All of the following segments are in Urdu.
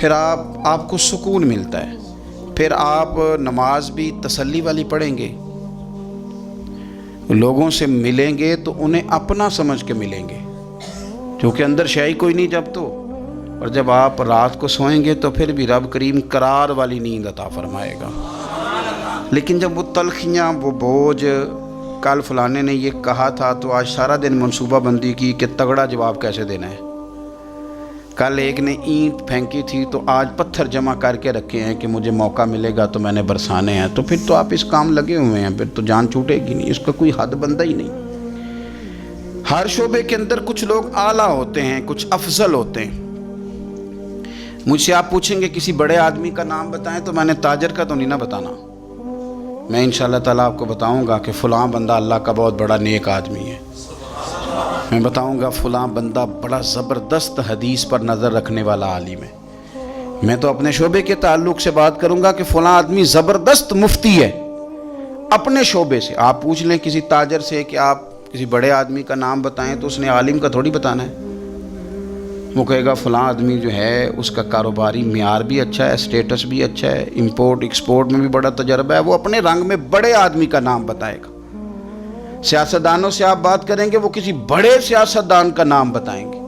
پھر آپ کو سکون ملتا ہے، پھر آپ نماز بھی تسلی والی پڑھیں گے، لوگوں سے ملیں گے تو انہیں اپنا سمجھ کے ملیں گے، کیونکہ اندر شے کوئی نہیں جب تو، اور جب آپ رات کو سوئیں گے تو پھر بھی رب کریم قرار والی نیند عطا فرمائے گا۔ لیکن جب وہ تلخیاں، وہ بوجھ، کل فلانے نے یہ کہا تھا تو آج سارا دن منصوبہ بندی کی کہ تگڑا جواب کیسے دینا ہے، کل ایک نے اینٹ پھینکی تھی تو آج پتھر جمع کر کے رکھے ہیں کہ مجھے موقع ملے گا تو میں نے برسانے ہیں، تو پھر تو آپ اس کام لگے ہوئے ہیں، پھر تو جان چھوٹے گی نہیں، اس کا کوئی حد بندہ ہی نہیں۔ ہر شعبے کے اندر کچھ لوگ اعلیٰ ہوتے ہیں، کچھ افضل ہوتے ہیں۔ مجھ سے آپ پوچھیں گے کسی بڑے آدمی کا نام بتائیں تو میں نے تاجر کا تو نہیں نہ بتانا، میں انشاءاللہ تعالیٰ آپ کو بتاؤں گا کہ فلاں بندہ اللہ کا بہت بڑا نیک آدمی ہے، میں بتاؤں گا فلاں بندہ بڑا زبردست حدیث پر نظر رکھنے والا عالم ہے۔ میں تو اپنے شعبے کے تعلق سے بات کروں گا کہ فلاں آدمی زبردست مفتی ہے اپنے شعبے سے۔ آپ پوچھ لیں کسی تاجر سے کہ آپ کسی بڑے آدمی کا نام بتائیں تو اس نے عالم کا تھوڑی بتانا ہے، وہ کہے گا فلاں آدمی جو ہے اس کا کاروباری معیار بھی اچھا ہے، اسٹیٹس بھی اچھا ہے، امپورٹ ایکسپورٹ میں بھی بڑا تجربہ ہے، وہ اپنے رنگ میں بڑے آدمی کا نام بتائے گا۔ سیاستدانوں سے آپ بات کریں گے وہ کسی بڑے سیاستدان کا نام بتائیں گے۔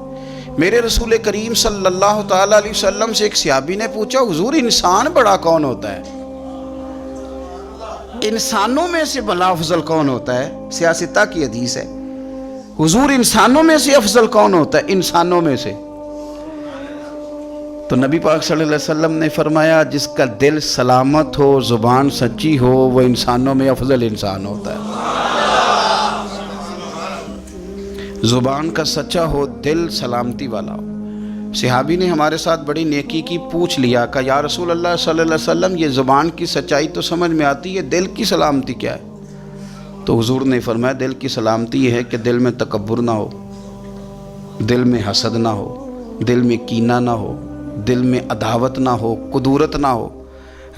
میرے رسول کریم صلی اللہ تعالیٰ علیہ وسلم سے ایک صحابی نے پوچھا حضور انسان بڑا کون ہوتا ہے؟ انسانوں میں سے بلا افضل کون ہوتا ہے؟ سیاستہ کی حدیث ہے، حضور انسانوں میں سے افضل کون ہوتا ہے؟ انسانوں میں سے تو نبی پاک صلی اللہ علیہ وسلم نے فرمایا جس کا دل سلامت ہو، زبان سچی ہو، وہ انسانوں میں افضل انسان ہوتا ہے۔ زبان کا سچا ہو، دل سلامتی والا ہو۔ صحابی نے ہمارے ساتھ بڑی نیکی کی، پوچھ لیا کہ یا رسول اللہ صلی اللہ علیہ وسلم یہ زبان کی سچائی تو سمجھ میں آتی ہے، دل کی سلامتی کیا ہے؟ تو حضور نے فرمایا دل کی سلامتی یہ ہے کہ دل میں تکبر نہ ہو، دل میں حسد نہ ہو، دل میں کینہ نہ ہو، دل میں عداوت نہ ہو، کدورت نہ ہو،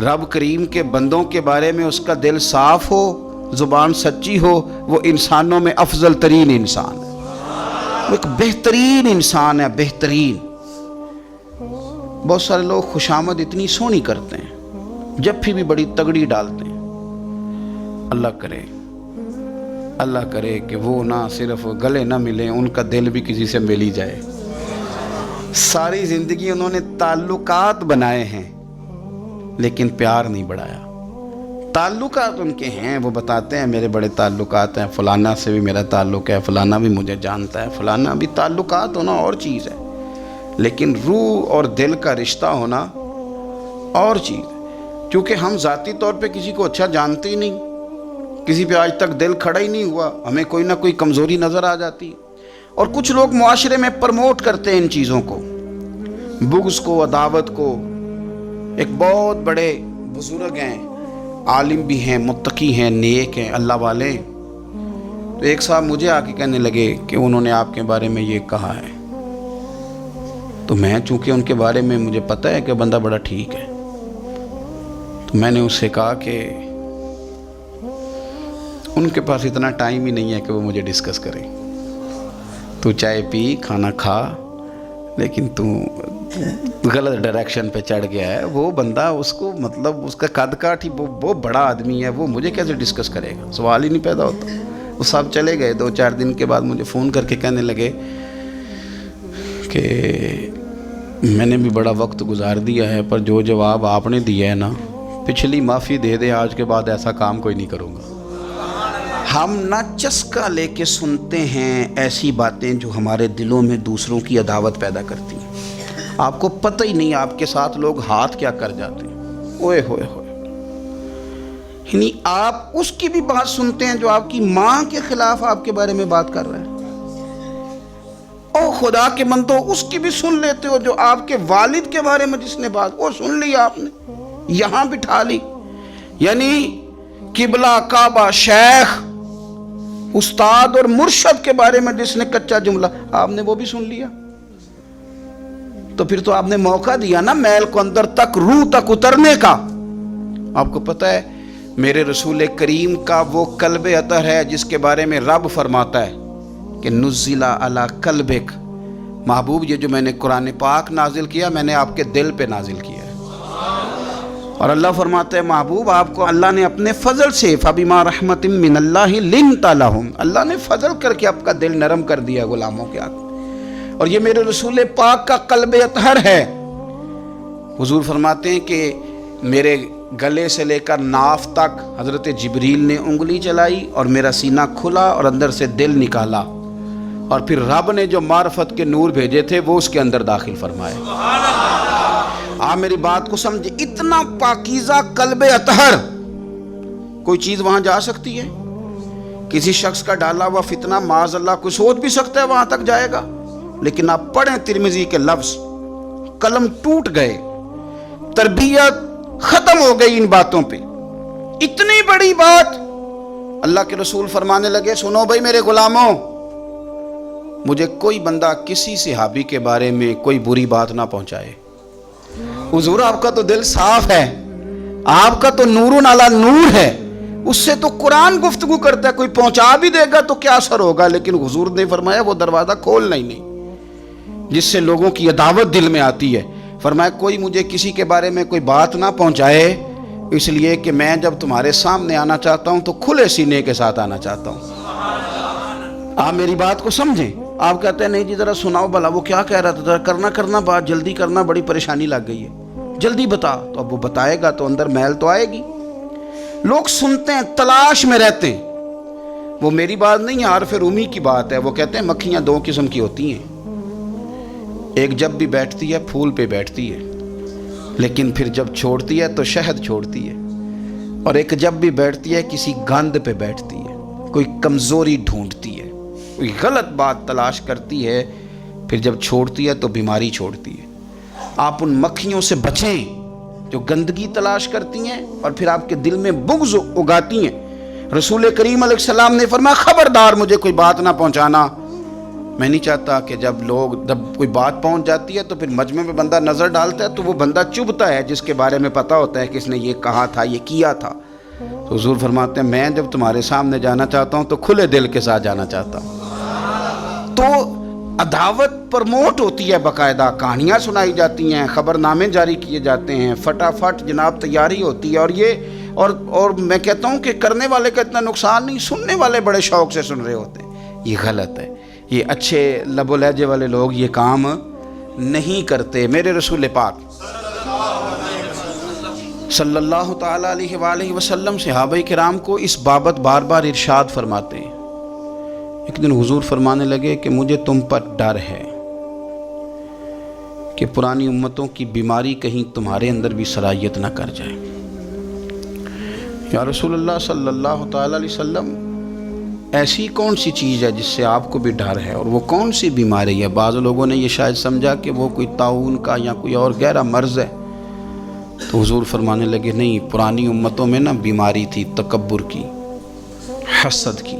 رب کریم کے بندوں کے بارے میں اس کا دل صاف ہو، زبان سچی ہو، وہ انسانوں میں افضل ترین انسان ہے، وہ ایک بہترین انسان ہے، بہترین۔ بہت سارے لوگ خوشامد اتنی سونی کرتے ہیں، جب بھی بڑی تگڑی ڈالتے ہیں۔ اللہ کرے کہ وہ نہ صرف گلے نہ ملیں، ان کا دل بھی کسی سے مل ہی جائے۔ ساری زندگی انہوں نے تعلقات بنائے ہیں لیکن پیار نہیں بڑھایا۔ تعلقات ان کے ہیں، وہ بتاتے ہیں میرے بڑے تعلقات ہیں، فلانا سے بھی میرا تعلق ہے، فلانا بھی مجھے جانتا ہے، فلانا بھی۔ تعلقات ہونا اور چیز ہے لیکن روح اور دل کا رشتہ ہونا اور چیز ہے، کیونکہ ہم ذاتی طور پہ کسی کو اچھا جانتے ہی نہیں، کسی پہ آج تک دل کھڑا ہی نہیں ہوا، ہمیں کوئی نہ کوئی کمزوری نظر آ جاتی ہے۔ اور کچھ لوگ معاشرے میں پرموٹ کرتے ہیں ان چیزوں کو، بغض کو، عداوت کو۔ ایک بہت بڑے بزرگ ہیں، عالم بھی ہیں، متقی ہیں، نیک ہیں، اللہ والے، تو ایک صاحب مجھے آ کے کہنے لگے کہ انہوں نے آپ کے بارے میں یہ کہا ہے، تو میں چونکہ ان کے بارے میں مجھے پتہ ہے کہ بندہ بڑا ٹھیک ہے، تو میں نے اس سے کہا کہ ان کے پاس اتنا ٹائم ہی نہیں ہے کہ وہ مجھے ڈسکس کریں، تو چائے پی، کھانا کھا، لیکن تو غلط ڈائریکشن پہ چڑھ گیا ہے۔ وہ بندہ اس کو مطلب اس کا قد کاٹھ ہی وہ بڑا آدمی ہے، وہ مجھے کیسے ڈسکس کرے گا؟ سوال ہی نہیں پیدا ہوتا۔ وہ صاحب چلے گئے، 2-4 دن کے بعد مجھے فون کر کے کہنے لگے کہ میں نے بھی بڑا وقت گزار دیا ہے، پر جو جواب آپ نے دیا ہے نا، پچھلی معافی دے دے، آج کے بعد ایسا کام کوئی نہیں کروں گا۔ ہم نہ چسکا لے کے سنتے ہیں ایسی باتیں جو ہمارے دلوں میں دوسروں کی عداوت پیدا کرتی ہیں۔ آپ کو پتہ ہی نہیں آپ کے ساتھ لوگ ہاتھ کیا کر جاتے ہیں۔ اوئے ہوئے ہوئے، یعنی آپ اس کی بھی بات سنتے ہیں جو آپ کی ماں کے خلاف آپ کے بارے میں بات کر رہا ہے، او خدا کے بندو اس کی بھی سن لیتے ہو جو آپ کے والد کے بارے میں جس نے بات، وہ سن لی آپ نے، یہاں بٹھا لی، یعنی قبلہ، کعبہ، شیخ، استاد اور مرشد کے بارے میں جس نے کچا جملہ، آپ نے وہ بھی سن لیا، تو پھر تو آپ نے موقع دیا نا میل کو اندر تک، روح تک اترنے کا۔ آپ کو پتہ ہے میرے رسول کریم کا وہ قلب اطہر ہے جس کے بارے میں رب فرماتا ہے کہ نزل علی قلبک، محبوب یہ جو میں نے قرآن پاک نازل کیا میں نے آپ کے دل پہ نازل کیا ہے۔ اور اللہ فرماتا ہے محبوب آپ کو اللہ نے اپنے فضل سے فَبِمَا رَحْمَةٍ مِّنَ اللَّهِ لِنْتَ لَهُمْ، اللہ نے فضل کر کے آپ کا دل نرم کر دیا غلاموں کے آگے۔ اور یہ میرے رسول پاک کا قلب اطہر ہے۔ حضور فرماتے ہیں کہ میرے گلے سے لے کر ناف تک حضرت جبریل نے انگلی چلائی اور میرا سینہ کھلا اور اندر سے دل نکالا، اور پھر رب نے جو معرفت کے نور بھیجے تھے وہ اس کے اندر داخل فرمائے۔ آپ میری بات کو سمجھے، اتنا پاکیزہ قلب اطہر، کوئی چیز وہاں جا سکتی ہے؟ کسی شخص کا ڈالا ہوا فتنہ معاذ اللہ کوئی سوچ بھی سکتا ہے وہاں تک جائے گا؟ لیکن آپ پڑھیں ترمذی کے لفظ، قلم ٹوٹ گئے، تربیت ختم ہو گئی ان باتوں پہ۔ اتنی بڑی بات اللہ کے رسول فرمانے لگے، سنو بھائی میرے غلاموں، مجھے کوئی بندہ کسی صحابی کے بارے میں کوئی بری بات نہ پہنچائے۔ حضور آپ کا تو دل صاف ہے، آپ کا تو نور علی نور ہے، اس سے تو قرآن گفتگو کرتا ہے، کوئی پہنچا بھی دے گا تو کیا اثر ہوگا؟ لیکن حضور نے فرمایا وہ دروازہ کھولنا ہی نہیں جس سے لوگوں کی عداوت دل میں آتی ہے۔ فرمایا کوئی مجھے کسی کے بارے میں کوئی بات نہ پہنچائے، اس لیے کہ میں جب تمہارے سامنے آنا چاہتا ہوں تو کھلے سینے کے ساتھ آنا چاہتا ہوں۔ آپ میری بات کو سمجھیں۔ آپ کہتے ہیں نہیں جی ذرا سناؤ بھلا وہ کیا کہہ رہا تھا، ذرا کرنا بات جلدی کرنا، بڑی پریشانی لگ گئی ہے، جلدی بتا۔ تو اب وہ بتائے گا تو اندر محل تو آئے گی۔ لوگ سنتے ہیں، تلاش میں رہتے ہیں۔ وہ میری بات نہیں ہے، عارف رومی کی بات ہے۔ وہ کہتے ہیں مکھیاں دو قسم کی ہوتی ہیں، ایک جب بھی بیٹھتی ہے پھول پہ بیٹھتی ہے، لیکن پھر جب چھوڑتی ہے تو شہد چھوڑتی ہے، اور ایک جب بھی بیٹھتی ہے کسی گند پہ بیٹھتی ہے، کوئی کمزوری ڈھونڈتی ہے، کوئی غلط بات تلاش کرتی ہے، پھر جب چھوڑتی ہے تو بیماری چھوڑتی ہے۔ آپ ان مکھیوں سے بچیں جو گندگی تلاش کرتی ہیں اور پھر آپ کے دل میں بغض اگاتی ہیں۔ رسول کریم علیہ السلام نے فرمایا خبردار مجھے کوئی بات نہ پہنچانا۔ میں نہیں چاہتا کہ جب کوئی بات پہنچ جاتی ہے تو پھر مجمع میں بندہ نظر ڈالتا ہے تو وہ بندہ چبھتا ہے جس کے بارے میں پتہ ہوتا ہے کہ اس نے یہ کہا تھا، یہ کیا تھا۔ تو حضور فرماتے ہیں میں جب تمہارے سامنے جانا چاہتا ہوں تو کھلے دل کے ساتھ جانا چاہتا ہوں۔ تو عداوت پرموٹ ہوتی ہے، باقاعدہ کہانیاں سنائی جاتی ہیں، خبر نامے جاری کیے جاتے ہیں، فٹافٹ جناب تیاری ہوتی ہے، اور میں کہتا ہوں کہ کرنے والے کا اتنا نقصان نہیں، سننے والے بڑے شوق سے سن رہے ہوتے ہیں۔ یہ غلط ہے، یہ اچھے لب و لہجے والے لوگ یہ کام نہیں کرتے۔ میرے رسول پاک صلی اللہ تعالیٰ علیہ وآلہ وسلم صحابہ کرام کو اس بابت بار بار ارشاد فرماتے ہیں۔ ایک دن حضور فرمانے لگے کہ مجھے تم پر ڈر ہے کہ پرانی امتوں کی بیماری کہیں تمہارے اندر بھی سرایت نہ کر جائے۔ یا رسول اللہ صلی اللہ تعالیٰ علیہ وسلم ایسی کون سی چیز ہے جس سے آپ کو بھی ڈر ہے، اور وہ کون سی بیماری ہے؟ بعض لوگوں نے یہ شاید سمجھا کہ وہ کوئی طاعون کا یا کوئی اور گہرا مرض ہے۔ تو حضور فرمانے لگے نہیں، پرانی امتوں میں نا بیماری تھی تکبر کی، حسد کی،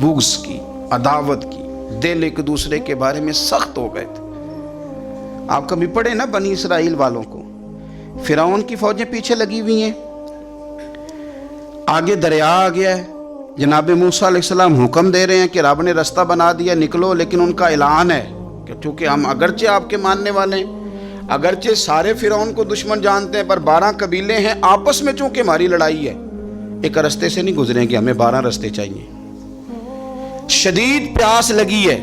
بغض کی، عداوت کی، دل ایک دوسرے کے بارے میں سخت ہو گئے تھے۔ آپ کبھی پڑھے نا بنی اسرائیل والوں کو، فرعون کی فوجیں پیچھے لگی ہوئی ہیں، آگے دریا آ گیا ہے، جناب موسیٰ علیہ السلام حکم دے رہے ہیں کہ رب نے رستہ بنا دیا نکلو، لیکن ان کا اعلان ہے کہ چونکہ ہم اگرچہ آپ کے ماننے والے ہیں، اگرچہ سارے فرعون کو دشمن جانتے ہیں، پر 12 قبیلے ہیں، آپس میں چونکہ ہماری لڑائی ہے، ایک رستے سے نہیں گزریں گے، ہمیں 12 رستے چاہیے۔ شدید پیاس لگی ہے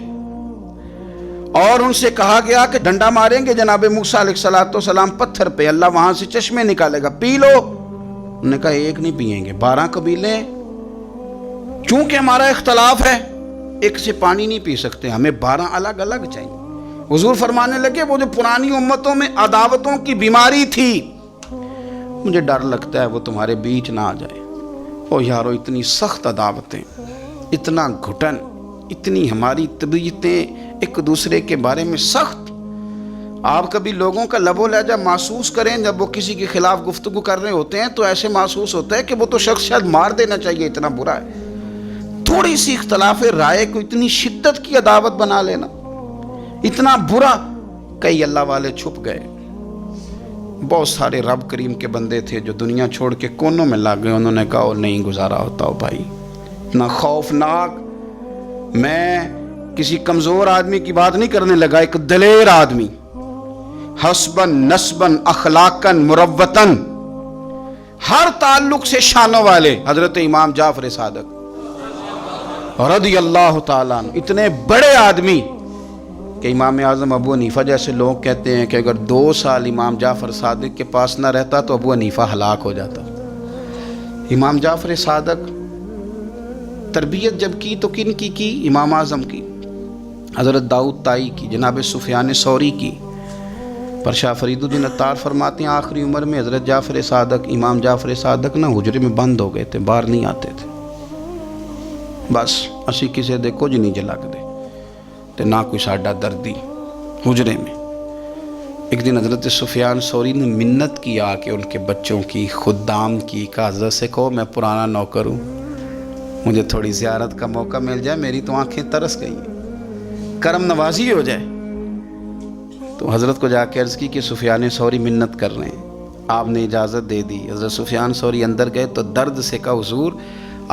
اور ان سے کہا گیا کہ ڈنڈا ماریں گے جناب موسیٰ علیہ السلام پتھر پہ، اللہ وہاں سے چشمے نکالے گا، پی لو۔ انہوں نے کہا ایک نہیں پئیں گے، 12 قبیلے چونکہ ہمارا اختلاف ہے، ایک سے پانی نہیں پی سکتے، ہمیں 12 الگ الگ چاہیے۔ حضور فرمانے لگے وہ جو پرانی امتوں میں عداوتوں کی بیماری تھی، مجھے ڈر لگتا ہے وہ تمہارے بیچ نہ آ جائے۔ او یارو اتنی سخت عداوتیں، اتنا گھٹن، اتنی ہماری طبیعتیں ایک دوسرے کے بارے میں سخت۔ آپ کبھی لوگوں کا لب و لہجہ محسوس کریں، جب وہ کسی کے خلاف گفتگو کر رہے ہوتے ہیں تو ایسے محسوس ہوتا ہے کہ وہ تو شخص شاید مار دینا چاہیے، اتنا برا ہے۔ تھوڑی سی اختلاف رائے کو اتنی شدت کی عداوت بنا لینا، اتنا برا۔ کئی اللہ والے چھپ گئے، بہت سارے رب کریم کے بندے تھے جو دنیا چھوڑ کے کونوں میں لگ گئے، انہوں نے کہا نہیں گزارا ہوتا ہو بھائی، اتنا خوفناک۔ میں کسی کمزور آدمی کی بات نہیں کرنے لگا، ایک دلیر آدمی، حسبن نسبن اخلاقن مروتن، ہر تعلق سے شانوں والے حضرت امام جعفر صادق رضی اللہ تعالیٰ عنہ، اتنے بڑے آدمی کہ امام اعظم ابو حنیفہ جیسے لوگ کہتے ہیں کہ اگر 2 سال امام جعفر صادق کے پاس نہ رہتا تو ابو حنیفہ ہلاک ہو جاتا۔ امام جعفر صادق تربیت جب کی تو کن کی امام اعظم کی، حضرت داؤد طائی کی، جناب سفیان ثوری کی، پر شاہ فرید الدین عطار فرماتے ہیں آخری عمر میں حضرت جعفر صادق، امام جعفر صادق نہ حجرے میں بند ہو گئے تھے، باہر نہیں آتے تھے، بس اسی کسے دے کچھ نہیں جلا کے دے تے نہ کوئی ساڈا دردی حجرے میں۔ ایک دن حضرت سفیان ثوری نے منت کی آ کے ان کے بچوں کی، خدام کی، کہ حضرت سے کہو میں پرانا نوکر ہوں، مجھے تھوڑی زیارت کا موقع مل جائے، میری تو آنکھیں ترس گئی ہیں، کرم نوازی ہو جائے۔ تو حضرت کو جا کے عرض کی کہ سفیان ثوری منت کر رہے ہیں، آپ نے اجازت دے دی۔ حضرت سفیان ثوری اندر گئے تو درد سے کہا حضور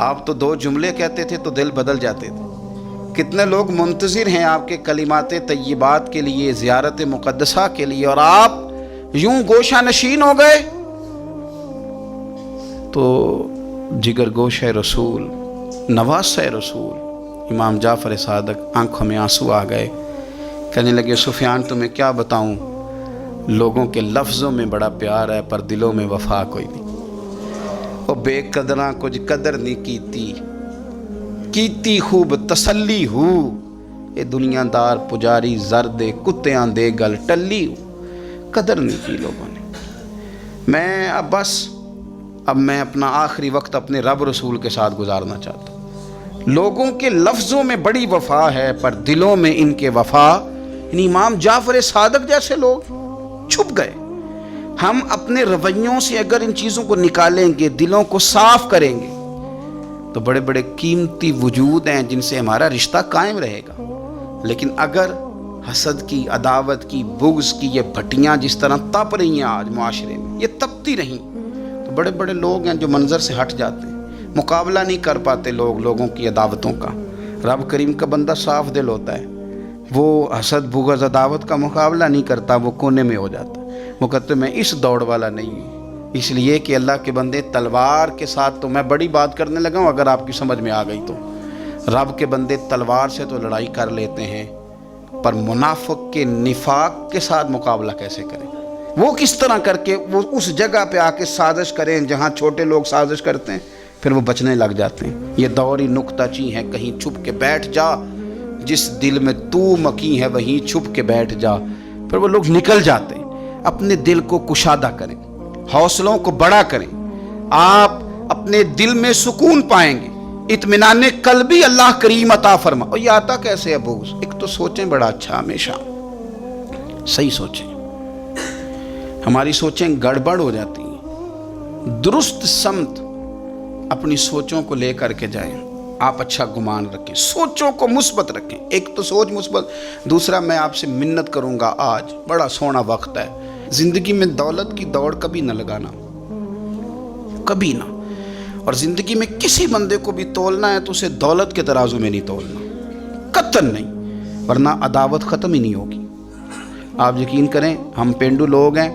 آپ تو 2 جملے کہتے تھے تو دل بدل جاتے تھے، کتنے لوگ منتظر ہیں آپ کے کلمات طیبات کے لیے، زیارت مقدسہ کے لیے، اور آپ یوں گوشہ نشین ہو گئے۔ تو جگر گوشہ رسول، نواسہ رسول امام جعفر صادق آنکھوں میں آنسو آ گئے، کہنے لگے سفیان تمہیں کیا بتاؤں، لوگوں کے لفظوں میں بڑا پیار ہے پر دلوں میں وفا کوئی نہیں، وہ بے قدراں کچھ قدر نہیں کیتی خوب تسلی ہو، اے دنیا دار پجاری زردے کتیاں دے گل ٹلی ہو، قدر نہیں کی لوگوں نے۔ میں اب میں اپنا آخری وقت اپنے رب رسول کے ساتھ گزارنا چاہتا ہوں۔ لوگوں کے لفظوں میں بڑی وفا ہے پر دلوں میں ان کے وفا، یعنی امام جعفر صادق جیسے لوگ چھپ گئے۔ ہم اپنے رویوں سے اگر ان چیزوں کو نکالیں گے، دلوں کو صاف کریں گے، تو بڑے بڑے قیمتی وجود ہیں جن سے ہمارا رشتہ قائم رہے گا۔ لیکن اگر حسد کی، عداوت کی، بغض کی یہ بھٹیاں جس طرح تپ رہی ہیں آج معاشرے میں، یہ تپتی رہیں تو بڑے بڑے لوگ ہیں جو منظر سے ہٹ جاتے ہیں، مقابلہ نہیں کر پاتے لوگوں کی عداوتوں کا۔ رب کریم کا بندہ صاف دل ہوتا ہے، وہ حسد بغض عداوت کا مقابلہ نہیں کرتا، وہ کونے میں ہو جاتا ہے، وہ کہتے میں اس دوڑ والا نہیں ہوں۔ اس لیے کہ اللہ کے بندے تلوار کے ساتھ، تو میں بڑی بات کرنے لگا ہوں اگر آپ کی سمجھ میں آ گئی تو، رب کے بندے تلوار سے تو لڑائی کر لیتے ہیں، پر منافق کے نفاق کے ساتھ مقابلہ کیسے کریں؟ وہ کس طرح کر کے وہ اس جگہ پہ آ کے سازش کریں جہاں چھوٹے لوگ سازش کرتے ہیں، پھر وہ بچنے لگ جاتے ہیں۔ یہ دوری نکتہ چی ہے، کہیں چھپ کے بیٹھ جا، جس دل میں تو مکی ہے وہیں چھپ کے بیٹھ جا۔ پھر وہ لوگ نکل جاتے ہیں۔ اپنے دل کو کشادہ کریں، حوصلوں کو بڑا کریں، آپ اپنے دل میں سکون پائیں گے، اطمینان قلبی اللہ کریم عطا فرما۔ اور یہ آتا کیسے ہے بغض؟ ایک تو سوچیں بڑا اچھا، ہمیشہ صحیح سوچیں، ہماری سوچیں گڑبڑ ہو جاتی ہیں، درست سمت اپنی سوچوں کو لے کر کے جائیں، آپ اچھا گمان رکھیں، سوچوں کو مثبت رکھیں۔ ایک تو سوچ مثبت، دوسرا میں آپ سے منت کروں گا، آج بڑا سونا وقت ہے، زندگی میں دولت کی دوڑ کبھی نہ لگانا، کبھی نہ، اور زندگی میں کسی بندے کو بھی تولنا ہے تو اسے دولت کے ترازو میں نہیں تولنا، قطعاً نہیں، ورنہ عداوت ختم ہی نہیں ہوگی۔ آپ یقین کریں، ہم پینڈو لوگ ہیں،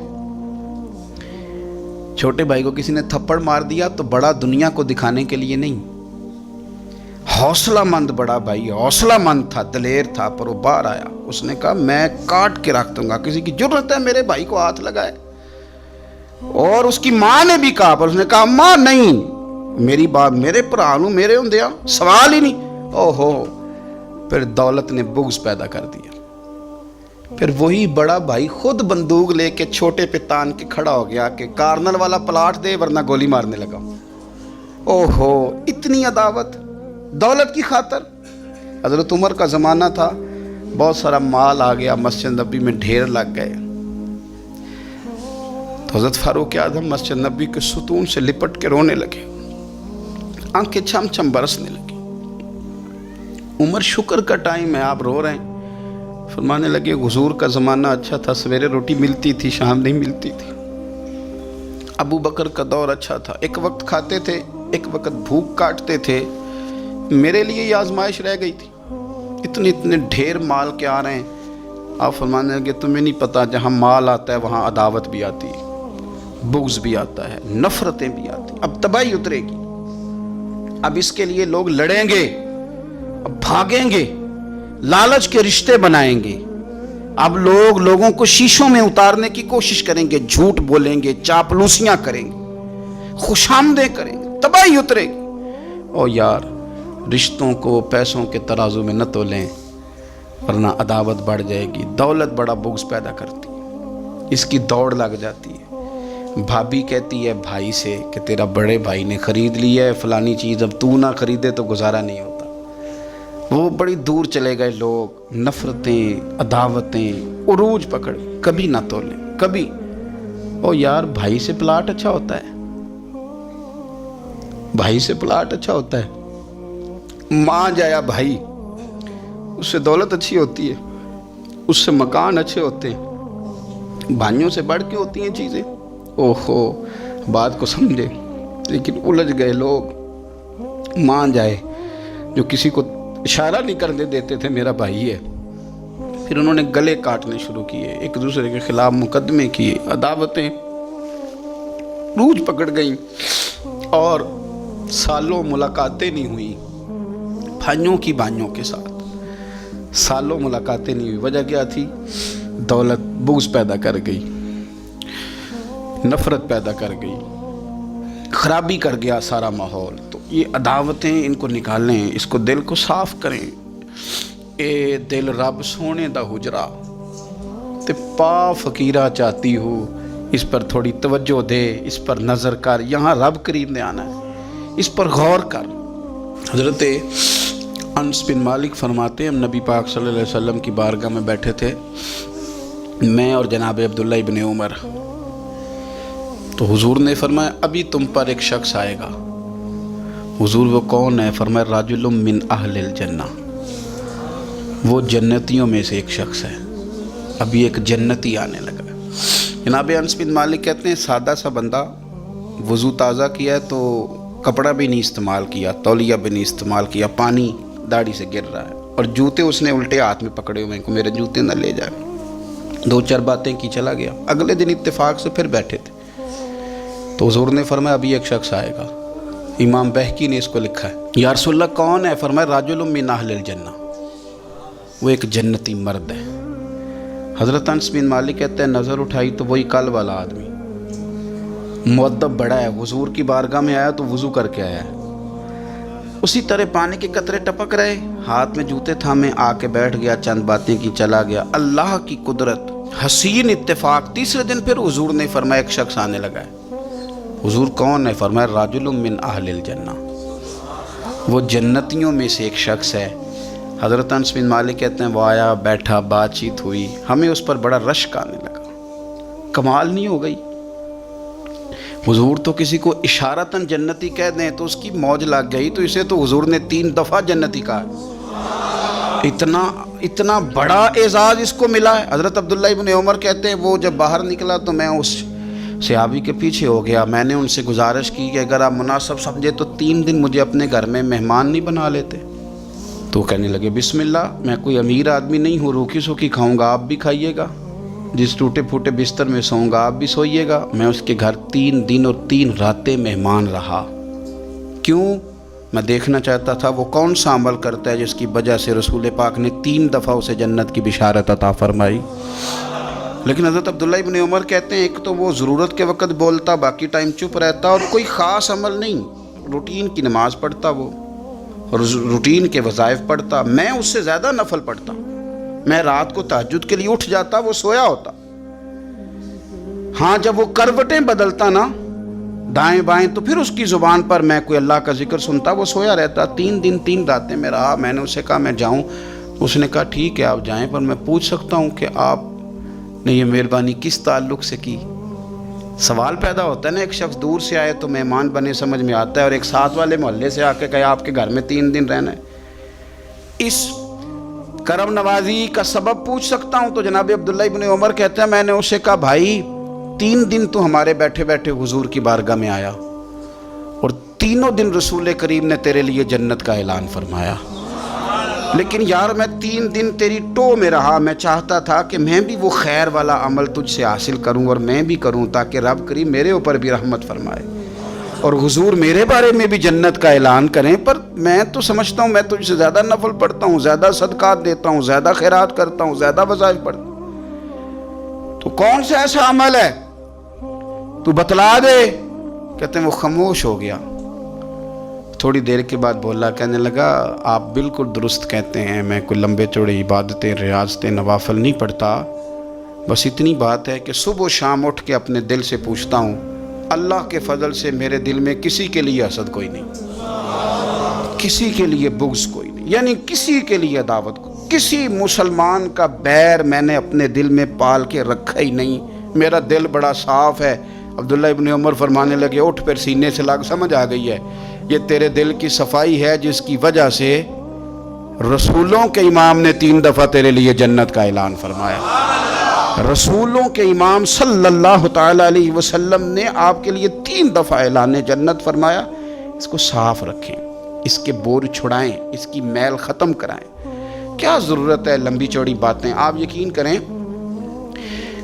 چھوٹے بھائی کو کسی نے تھپڑ مار دیا تو بڑا دنیا کو دکھانے کے لیے نہیں، حوصلہ مند بڑا بھائی، حوصلہ مند تھا، دلیر تھا، پر وہ باہر آیا، اس نے کہا میں کاٹ کے رکھ دوں گا، کسی کی جرت ہے میرے بھائی کو ہاتھ لگائے؟ اور اس کی ماں نے بھی کہا، پر اس نے کہا ماں نہیں، میری بات میرے پرانو میرے ہوندیا سوال ہی نہیں۔ اوہو، پھر دولت نے بغض پیدا کر دیا، پھر وہی بڑا بھائی خود بندوق لے کے چھوٹے پہ تان کے کھڑا ہو گیا کہ کارنل والا پلاٹ دے ورنہ گولی مارنے لگا۔ اوہو، اتنی عداوت دولت کی خاطر۔ حضرت عمر کا زمانہ تھا، بہت سارا مال آ گیا، مسجد نبی میں ڈھیر لگ گئے، تو حضرت فاروق اعظم مسجد نبی کے ستون سے لپٹ کے رونے لگے، آنکھیں چھم چھم برسنے لگی۔ عمر شکر کا ٹائم ہے، آپ رو رہے ہیں، فرمانے لگے حضور کا زمانہ اچھا تھا، سویرے روٹی ملتی تھی، شام نہیں ملتی تھی۔ ابو بکر کا دور اچھا تھا، ایک وقت کھاتے تھے، ایک وقت بھوک کاٹتے تھے، میرے لیے یہ آزمائش رہ گئی تھی، اتنے اتنے ڈھیر مال کے آ رہے ہیں. آپ فرمانے لگے تمہیں نہیں پتا جہاں مال آتا ہے وہاں عداوت بھی آتی ہے, بغض بھی آتا ہے, نفرتیں بھی آتی ہیں. اب تباہی اترے گی. اب اس کے لیے لوگ لڑیں گے, اب بھاگیں گے, لالچ کے رشتے بنائیں گے. اب لوگوں کو شیشوں میں اتارنے کی کوشش کریں گے, جھوٹ بولیں گے, چاپلوسیاں کریں گے, خوشامدیں کریں گے, تباہی اترے گی. او یار, رشتوں کو پیسوں کے ترازو میں نہ تولیں ورنہ عداوت بڑھ جائے گی. دولت بڑا بغض پیدا کرتی ہے, اس کی دوڑ لگ جاتی ہے. بھابھی کہتی ہے بھائی سے کہ تیرا بڑے بھائی نے خرید لی ہے فلانی چیز, اب تو نہ خریدے تو گزارا نہیں ہوتا. وہ بڑی دور چلے گئے لوگ, نفرتیں, عداوتیں عروج پکڑ, کبھی نہ تولیں کبھی. او یار, بھائی سے پلاٹ اچھا ہوتا ہے, بھائی سے پلاٹ اچھا ہوتا ہے. ماں جایا بھائی, اس سے دولت اچھی ہوتی ہے, اس سے مکان اچھے ہوتے ہیں. بھائیوں سے بڑھ کے ہوتی ہیں چیزیں. اوہو, بات کو سمجھے, لیکن الجھ گئے لوگ. ماں جائے جو کسی کو اشارہ نہیں کرنے دیتے تھے میرا بھائی ہے, پھر انہوں نے گلے کاٹنے شروع کیے, ایک دوسرے کے خلاف مقدمے کیے, عداوتیں روج پکڑ گئیں اور سالوں ملاقاتیں نہیں ہوئی بھائیوں کی بھائیوں کے ساتھ. سالوں ملاقاتیں نہیں ہوئی. وجہ کیا تھی؟ دولت بغض پیدا کر گئی, نفرت پیدا کر گئی, خرابی کر گیا سارا ماحول. تو یہ عداوتیں ان کو نکالیں, اس کو دل کو صاف کریں. اے دل رب سونے دا حجرا تے پا فقیرہ چاہتی ہو, اس پر تھوڑی توجہ دے, اس پر نظر کر. یہاں رب قریب نے آنا ہے, اس پر غور کر. حضرت انس بن مالک فرماتے ہیں, ہم نبی پاک صلی اللہ علیہ وسلم کی بارگاہ میں بیٹھے تھے, میں اور جناب عبداللہ ابن عمر. تو حضور نے فرمایا ابھی تم پر ایک شخص آئے گا. حضور وہ کون ہے؟ فرمایا رجل من اہل الجنہ, وہ جنتیوں میں سے ایک شخص ہے. ابھی ایک جنتی آنے لگا. جناب انس بن مالک کہتے ہیں سادہ سا بندہ, وضو تازہ کیا ہے تو کپڑا بھی نہیں استعمال کیا, تولیہ بھی نہیں استعمال کیا, پانی داڑھی سے گر رہا ہے, اور جوتے اس نے الٹے ہاتھ میں پکڑے ہوئے ہیں کہ میرے جوتے نہ لے جائے. دو چار باتیں کی چلا گیا. اگلے دن اتفاق سے پھر بیٹھے تھے تو حضور نے فرمایا ابھی ایک شخص آئے گا. امام بہقی نے اس کو لکھا ہے. یا رسول اللہ کون ہے؟ فرمایا رجل من اہل الجنہ, وہ ایک جنتی مرد ہے. حضرت انس بن مالک کہتے ہیں نظر اٹھائی تو وہی کل والا آدمی, مؤدب بڑا ہے, حضور کی بارگاہ میں آیا تو وضو کر کے آیا ہے. اسی طرح پانی کے قطرے ٹپک رہے, ہاتھ میں جوتے تھامے آ کے بیٹھ گیا, چند باتیں کی چلا گیا. اللہ کی قدرت, حسین اتفاق. تیسرے دن پھر حضور نے فرمایا ایک شخص آنے لگا ہے. حضور کون ہے؟ فرمایا رجل من اہل الجنہ, وہ جنتیوں میں سے ایک شخص ہے. حضرت انس بن مالک کہتے ہیں وہ آیا, بیٹھا, بات چیت ہوئی, ہمیں اس پر بڑا رشک آنے لگا. کمال نہیں ہو گئی؟ حضور تو کسی کو اشارتاً جنتی کہہ دیں تو اس کی موج لگ گئی, تو اسے تو حضور نے 3 دفعہ جنتی کہا. اتنا بڑا اعزاز اس کو ملا ہے. حضرت عبداللہ ابن عمر کہتے ہیں وہ جب باہر نکلا تو میں اس صحابی کے پیچھے ہو گیا. میں نے ان سے گزارش کی کہ اگر آپ مناسب سمجھے تو 3 دن مجھے اپنے گھر میں مہمان نہیں بنا لیتے. تو کہنے لگے بسم اللہ, میں کوئی امیر آدمی نہیں ہوں, روکی سوکھی کھاؤں گا, آپ بھی کھائیے گا, جس ٹوٹے پھوٹے بستر میں سوؤں گا آپ بھی سوئیے گا. میں اس کے گھر 3 دن اور 3 راتیں مہمان رہا. کیوں؟ میں دیکھنا چاہتا تھا وہ کون سا عمل کرتا ہے جس کی وجہ سے رسول پاک نے 3 دفعہ اسے جنت کی بشارت عطا فرمائی. لیکن حضرت عبداللہ ابن عمر کہتے ہیں ایک تو وہ ضرورت کے وقت بولتا, باقی ٹائم چپ رہتا, اور کوئی خاص عمل نہیں, روٹین کی نماز پڑھتا وہ, اور روٹین کے وظائف پڑھتا. میں اس سے زیادہ نفل پڑھتا. میں رات کو تہجد کے لیے اٹھ جاتا, وہ سویا ہوتا. ہاں جب وہ کروٹیں بدلتا نا دائیں بائیں تو پھر اس کی زبان پر میں کوئی اللہ کا ذکر سنتا, وہ سویا رہتا. 3 دن 3 راتیں میں رہا. میں نے اسے کہا میں جاؤں, اس نے کہا ٹھیک ہے آپ جائیں, پر میں پوچھ سکتا ہوں کہ آپ نے یہ مہربانی کس تعلق سے کی؟ سوال پیدا ہوتا ہے نا, ایک شخص دور سے آئے تو مہمان بنے سمجھ میں آتا ہے, اور ایک ساتھ والے محلے سے آ کے کہے آپ کے گھر میں 3 دن رہنا ہے. اس کرم نوازی کا سبب پوچھ سکتا ہوں؟ تو جناب عبداللہ ابن عمر کہتے ہیں میں نے اسے کہا بھائی 3 دن تو ہمارے بیٹھے بیٹھے حضور کی بارگاہ میں آیا, اور 3 دن رسول کریم نے تیرے لیے جنت کا اعلان فرمایا. لیکن یار میں 3 دن تیری ٹو میں رہا، میں چاہتا تھا کہ میں بھی وہ خیر والا عمل تجھ سے حاصل کروں اور میں بھی کروں، تاکہ رب کریم میرے اوپر بھی رحمت فرمائے اور حضور میرے بارے میں بھی جنت کا اعلان کریں۔ پر میں تو سمجھتا ہوں میں تجھ سے زیادہ نفل پڑھتا ہوں، زیادہ صدقات دیتا ہوں، زیادہ خیرات کرتا ہوں، زیادہ وظائف پڑھتا ہوں، تو کون سا ایسا عمل ہے تو بتلا دے۔ کہتے ہیں وہ خاموش ہو گیا، تھوڑی دیر کے بعد بولا، کہنے لگا آپ بالکل درست کہتے ہیں، میں کوئی لمبے چوڑے عبادتیں ریاضتیں نوافل نہیں پڑھتا، بس اتنی بات ہے کہ صبح و شام اٹھ کے اپنے دل سے پوچھتا ہوں، اللہ کے فضل سے میرے دل میں کسی کے لیے حسد کوئی نہیں، کسی کے لیے بغض کوئی نہیں، یعنی کسی کے لیے عداوت کوئی، کسی مسلمان کا بیر میں نے اپنے دل میں پال کے رکھا ہی نہیں، میرا دل بڑا صاف ہے۔ عبداللہ ابن عمر فرمانے لگے، اٹھ پھر سینے سے لگ، سمجھ آ گئی ہے یہ تیرے دل کی صفائی ہے جس کی وجہ سے رسولوں کے امام نے 3 دفعہ تیرے لیے جنت کا اعلان فرمایا۔ رسولوں کے امام صلی اللہ تعالیٰ علیہ وسلم نے آپ کے لیے 3 دفعہ اعلان جنت فرمایا۔ اس کو صاف رکھیں، اس کے بور چھڑائیں، اس کی میل ختم کرائیں۔ کیا ضرورت ہے لمبی چوڑی باتیں؟ آپ یقین کریں،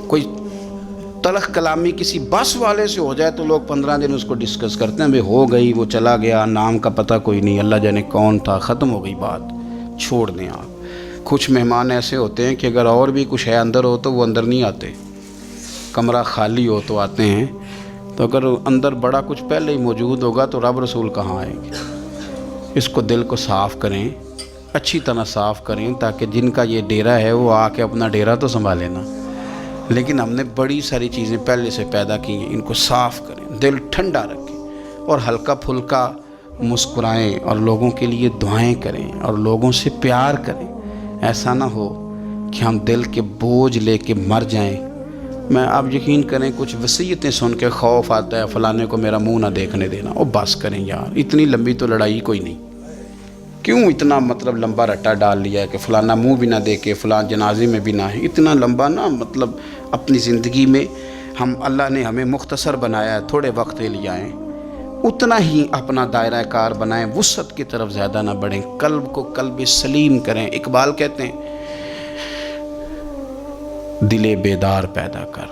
کوئی تلخ کلامی کسی بس والے سے ہو جائے تو لوگ 15 دن اس کو ڈسکس کرتے ہیں، بھئی ہو گئی، وہ چلا گیا، نام کا پتہ کوئی نہیں، اللہ جانے کون تھا، ختم ہو گئی بات، چھوڑ دیں آپ۔ کچھ مہمان ایسے ہوتے ہیں کہ اگر اور بھی کچھ ہے اندر ہو تو وہ اندر نہیں آتے، کمرہ خالی ہو تو آتے ہیں، تو اگر اندر بڑا کچھ پہلے ہی موجود ہوگا تو رب رسول کہاں آئیں گے؟ اس کو دل کو صاف کریں، اچھی طرح صاف کریں، تاکہ جن کا یہ ڈیرا ہے وہ آ کے اپنا ڈیرا تو سنبھالے نا۔ لیکن ہم نے بڑی ساری چیزیں پہلے سے پیدا کی ہیں، ان کو صاف کریں، دل ٹھنڈا رکھیں اور ہلکا پھلکا مسکرائیں اور لوگوں کے لیے دعائیں کریں اور لوگوں سے پیار کریں۔ ایسا نہ ہو کہ ہم دل کے بوجھ لے کے مر جائیں۔ میں آپ یقین کریں کچھ وصیتیں سن کے خوف آتا ہے، فلانے کو میرا منہ نہ دیکھنے دینا۔ او بس کریں یار، اتنی لمبی تو لڑائی کوئی نہیں، کیوں اتنا مطلب لمبا رٹا ڈال لیا ہے کہ فلانا منہ بھی نہ دیکھے، فلان جنازے میں بھی نہ ہے، اتنا لمبا نا، مطلب اپنی زندگی میں اللہ نے ہمیں مختصر بنایا ہے، تھوڑے وقت کے لیے آئیں، اتنا ہی اپنا دائرہ کار بنائیں، وسعت کی طرف زیادہ نہ بڑھیں، قلب کو قلب سلیم کریں۔ اقبال کہتے ہیں دل بیدار پیدا کر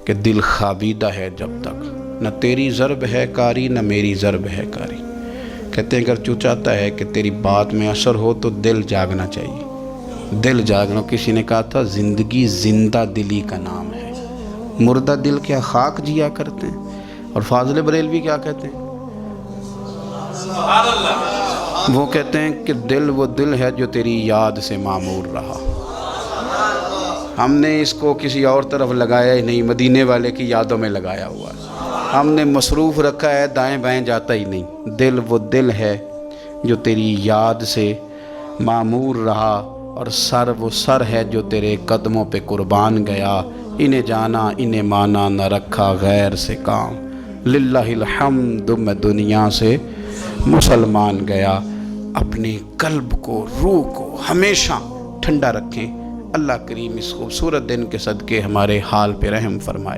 کہ دل خوابیدہ ہے جب تک، نہ تیری ضرب ہے کاری نہ میری ضرب ہے کاری۔ کہتے ہیں اگر تو چاہتا ہے کہ تیری بات میں اثر ہو تو دل جاگنا چاہیے، دل جاگنا۔ کسی نے کہا تھا زندگی زندہ دلی کا نام ہے، مردہ دل کیا خاک جیا کرتے ہیں۔ اور فاضل بریلوی کیا کہتے ہیں؟ وہ کہتے ہیں کہ دل وہ دل ہے جو تیری یاد سے معمور رہا۔ ہم نے اس کو کسی اور طرف لگایا ہی نہیں، مدینے والے کی یادوں میں لگایا ہوا ہے، ہم نے مصروف رکھا ہے، دائیں بائیں جاتا ہی نہیں۔ دل وہ دل ہے جو تیری یاد سے معمور رہا، اور سر وہ سر ہے جو تیرے قدموں پہ قربان گیا۔ انہیں جانا انہیں مانا نہ رکھا غیر سے کام، للہ الحمد میں دنیا سے مسلمان گیا۔ اپنے قلب کو، روح کو ہمیشہ ٹھنڈا رکھیں۔ اللہ کریم اس خوبصورت دن کے صدقے ہمارے حال پہ رحم فرمائے۔